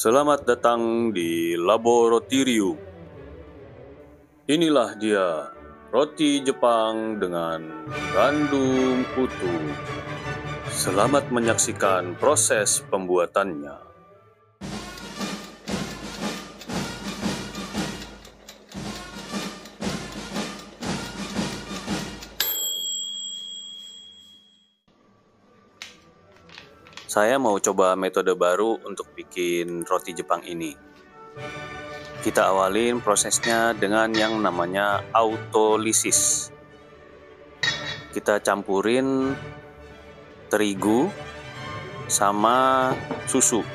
Selamat datang di laboratorium. Inilah dia, roti Jepang dengan gandum utuh. Selamat menyaksikan proses pembuatannya. Saya mau coba metode baru untuk bikin roti Jepang ini. Kita awalin prosesnya dengan yang namanya autolisis. Kita campurin terigu sama susu.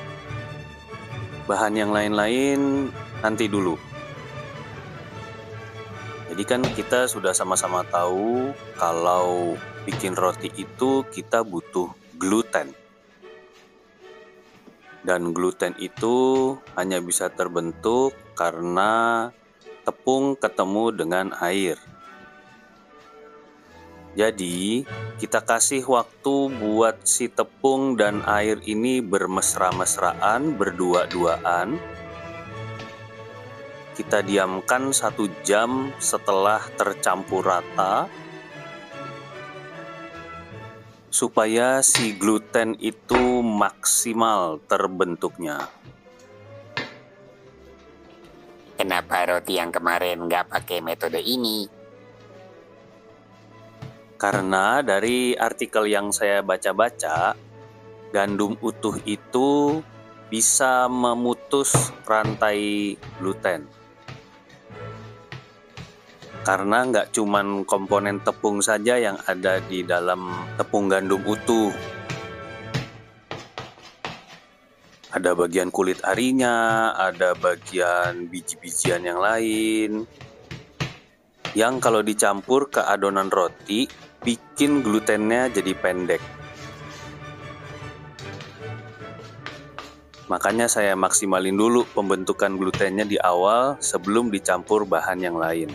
Bahan yang lain-lain nanti dulu. Jadi kan kita sudah sama-sama tahu kalau bikin roti itu kita butuh gluten. Dan gluten itu hanya bisa terbentuk karena tepung ketemu dengan air. Jadi, kita kasih waktu buat si tepung dan air ini bermesra-mesraan, berdua-duaan. Kita diamkan 1 jam setelah tercampur rata, supaya si gluten itu maksimal terbentuknya. Kenapa roti yang kemarin nggak pakai metode ini? Karena dari artikel yang saya baca-baca, gandum utuh itu bisa memutus rantai gluten. Karena nggak cuman komponen tepung saja yang ada di dalam tepung gandum utuh. Ada bagian kulit arinya, ada bagian biji-bijian yang lain. Yang kalau dicampur ke adonan roti, bikin glutennya jadi pendek. Makanya saya maksimalin dulu pembentukan glutennya di awal sebelum dicampur bahan yang lain.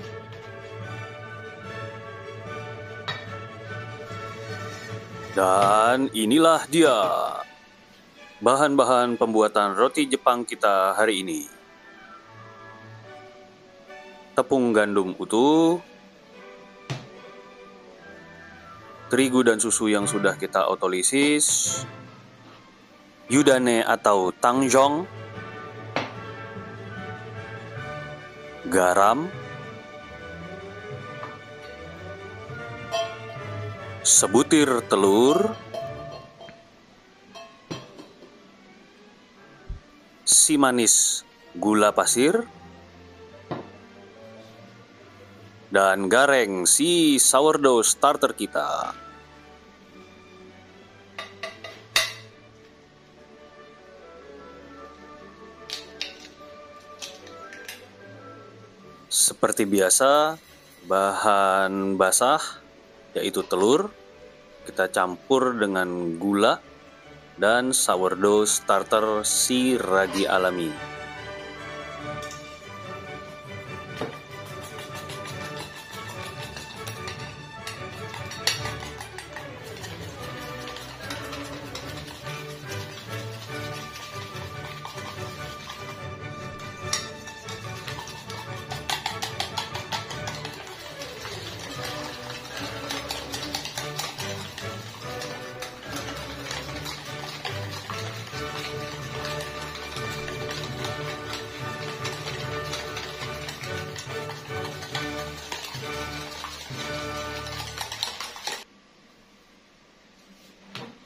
Dan inilah dia, bahan-bahan pembuatan roti Jepang kita hari ini. Tepung gandum utuh, terigu dan susu yang sudah kita autolisis, yudane atau tangjong, garam, sebutir telur, si manis gula pasir, dan gareng si sourdough starter kita. Seperti biasa, bahan basah yaitu telur, kita campur dengan gula dan sourdough starter si ragi alami.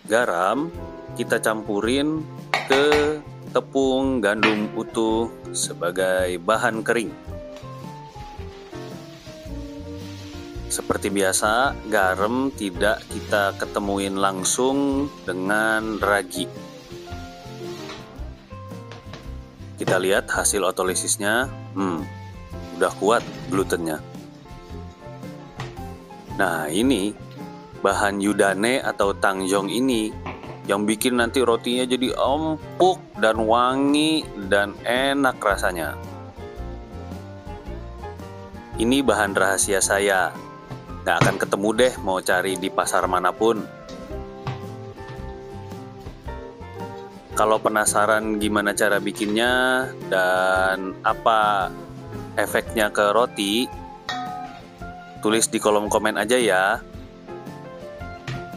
Garam kita campurin ke tepung gandum utuh sebagai bahan kering. Seperti biasa, garam tidak kita ketemuin langsung dengan ragi. Kita lihat hasil autolisisnya, udah kuat glutennya. Nah ini bahan yudane atau tangjong ini yang bikin nanti rotinya jadi empuk dan wangi dan enak rasanya. Ini bahan rahasia saya, nggak akan ketemu deh mau cari di pasar manapun. Kalau penasaran gimana cara bikinnya dan apa efeknya ke roti, tulis di kolom komen aja ya.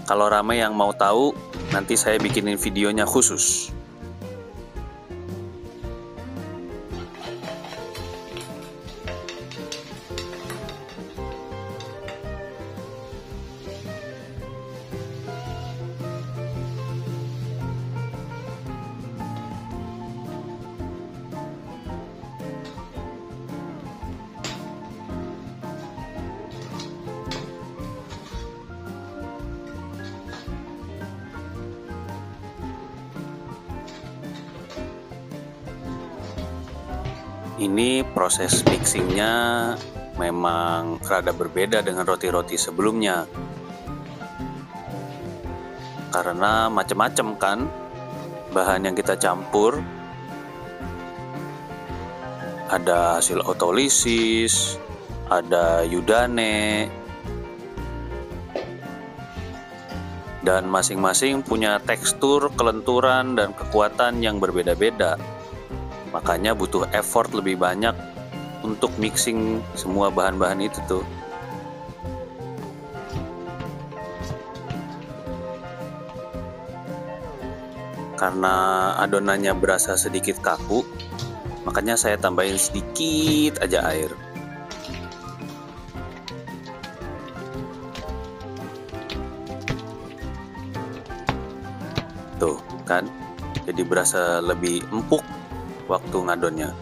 Kalau ramai yang mau tahu, nanti saya bikinin videonya khusus. Ini proses mixingnya memang rada berbeda dengan roti-roti sebelumnya, karena macam-macam kan bahan yang kita campur. Ada hasil otolisis, ada yudane, dan masing-masing punya tekstur, kelenturan, dan kekuatan yang berbeda-beda. Makanya butuh effort lebih banyak untuk mixing semua bahan-bahan itu tuh. Karena adonannya berasa sedikit kaku, makanya saya tambahin sedikit aja air. Tuh kan, jadi berasa lebih empuk waktu ngadonnya.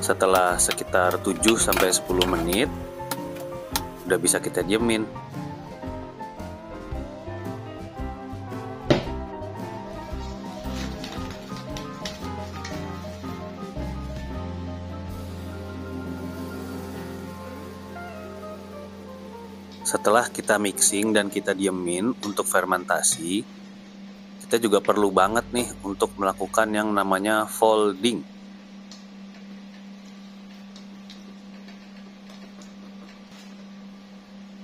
Setelah sekitar 7-10 menit, udah bisa kita diemin. Setelah kita mixing dan kita diemin untuk fermentasi, kita juga perlu banget nih untuk melakukan yang namanya folding.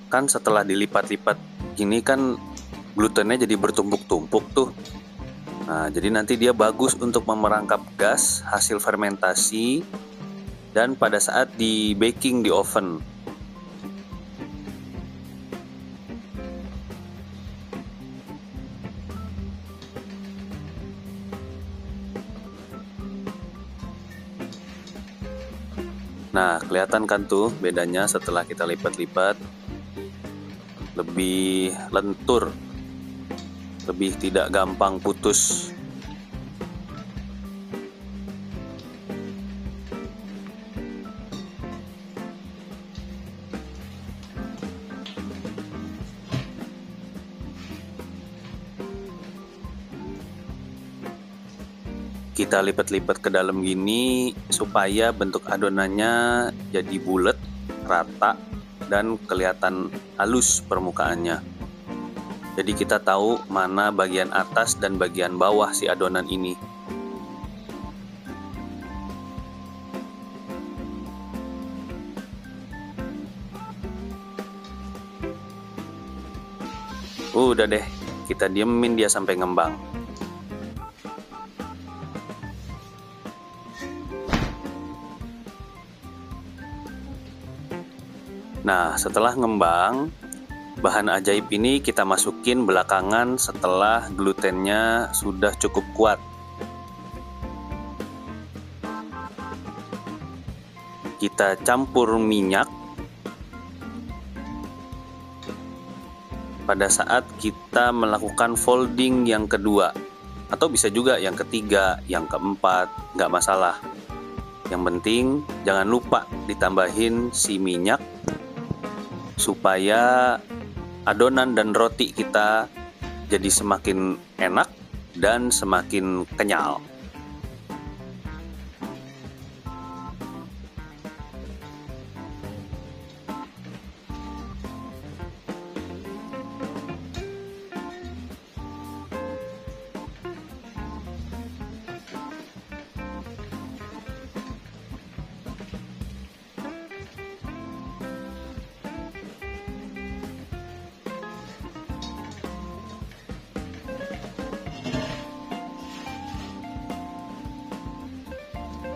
Kan setelah dilipat-lipat gini kan glutennya jadi bertumpuk-tumpuk tuh. Nah, jadi nanti dia bagus untuk memerangkap gas hasil fermentasi dan pada saat di baking di oven. Nah, kelihatan kan tuh bedanya setelah kita lipat-lipat. Lebih lentur, lebih tidak gampang putus. Kita lipat-lipat ke dalam gini supaya bentuk adonannya jadi bulat, rata, dan kelihatan halus permukaannya. Jadi kita tahu mana bagian atas dan bagian bawah si adonan ini. Udah deh, kita diemin dia sampai ngembang. Nah, setelah ngembang, bahan ajaib ini kita masukin belakangan setelah glutennya sudah cukup kuat. Kita campur minyak pada saat kita melakukan folding yang kedua, atau bisa juga yang ketiga, yang keempat, nggak masalah. Yang penting jangan lupa ditambahin si minyak supaya adonan dan roti kita jadi semakin enak dan semakin kenyal.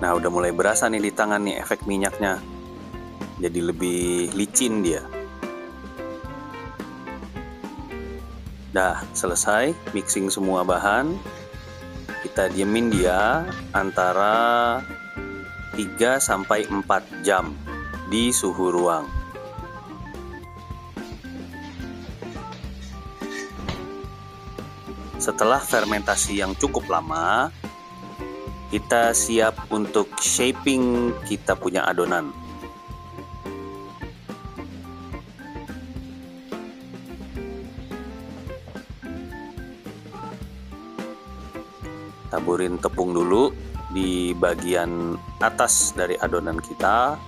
Nah, udah mulai berasa nih di tangan nih efek minyaknya. Jadi lebih licin dia. Dah selesai mixing semua bahan. Kita diemin dia antara 3 sampai 4 jam di suhu ruang. Setelah fermentasi yang cukup lama, kita siap untuk shaping kita punya adonan. Taburin tepung dulu di bagian atas dari adonan kita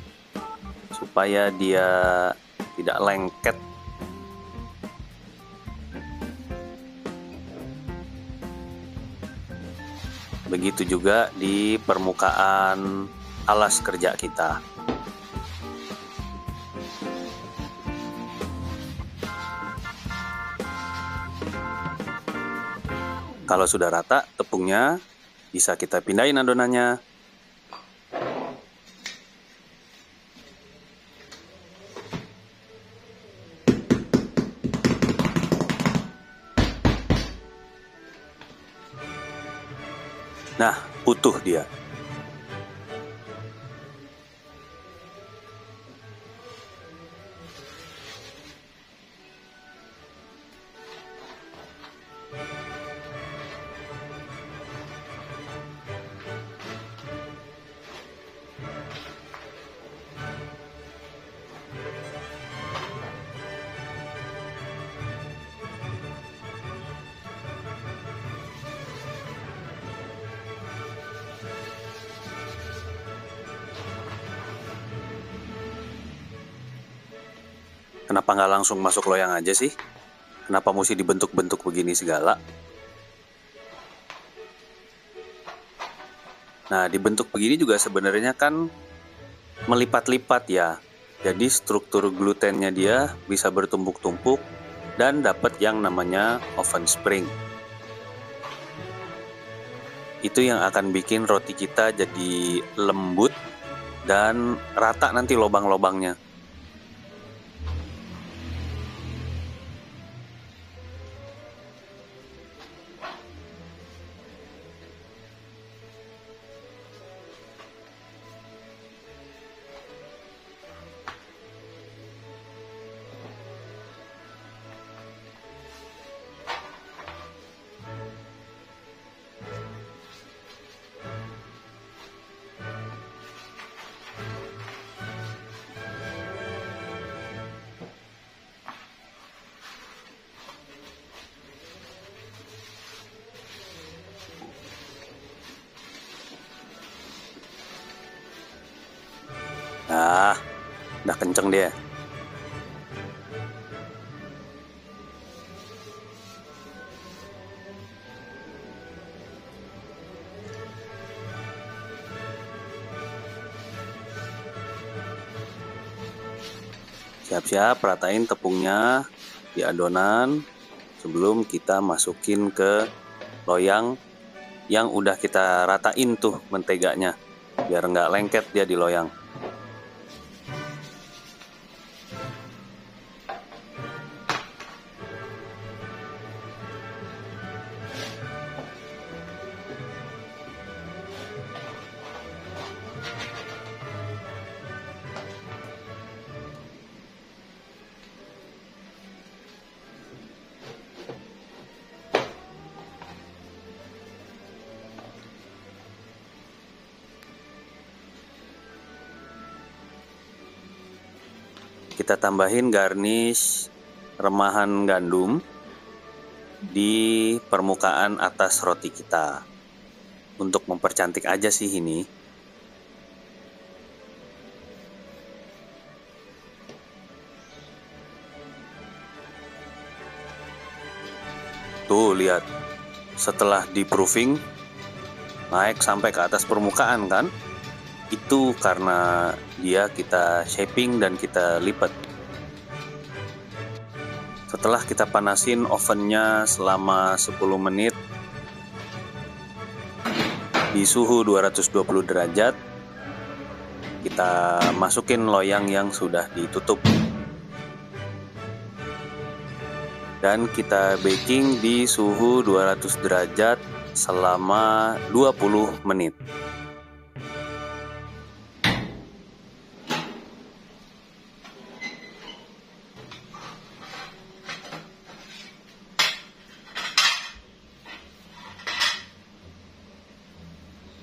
supaya dia tidak lengket. Begitu juga di permukaan alas kerja kita. Kalau sudah rata tepungnya, bisa kita pindahin adonannya. Nah, utuh dia. Kenapa nggak langsung masuk loyang aja sih? Kenapa mesti dibentuk-bentuk begini segala? Nah, dibentuk begini juga sebenarnya kan melipat-lipat ya. Jadi struktur glutennya dia bisa bertumpuk-tumpuk dan dapat yang namanya oven spring. Itu yang akan bikin roti kita jadi lembut dan rata nanti lobang-lobangnya. Nah, udah kenceng dia. Siap-siap ratain tepungnya di adonan sebelum kita masukin ke loyang yang udah kita ratain tuh menteganya, biar nggak lengket dia di loyang. Kita tambahin garnish remahan gandum di permukaan atas roti kita. Untuk mempercantik aja sih ini. Tuh lihat, setelah di proofing naik sampai ke atas permukaan kan? Itu karena dia kita shaping dan kita lipat. Setelah kita panasin ovennya selama 10 menit di suhu 220 derajat, kita masukin loyang yang sudah ditutup. Dan kita baking di suhu 200 derajat selama 20 menit.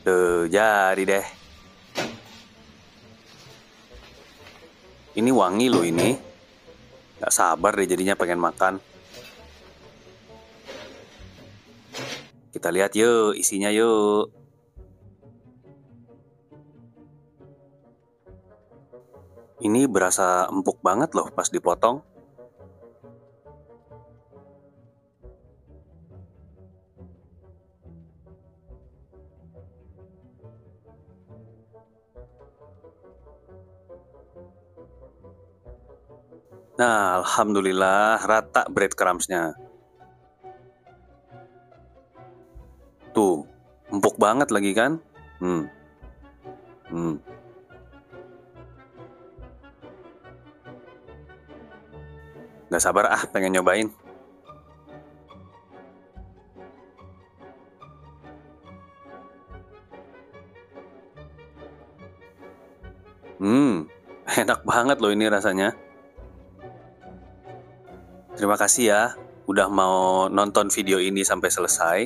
Tuh, jadi deh. Ini wangi loh ini. Gak sabar deh jadinya pengen makan. Kita lihat yuk isinya yuk. Ini berasa empuk banget loh pas dipotong. Nah, alhamdulillah rata breadcrumbs-nya. Tuh, empuk banget lagi kan? Gak sabar pengen nyobain. Enak banget loh ini rasanya. Terima kasih ya udah mau nonton video ini sampai selesai.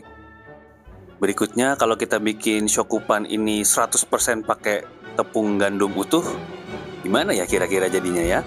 Berikutnya kalau kita bikin shokupan ini 100% pakai tepung gandum utuh, gimana ya kira-kira jadinya ya?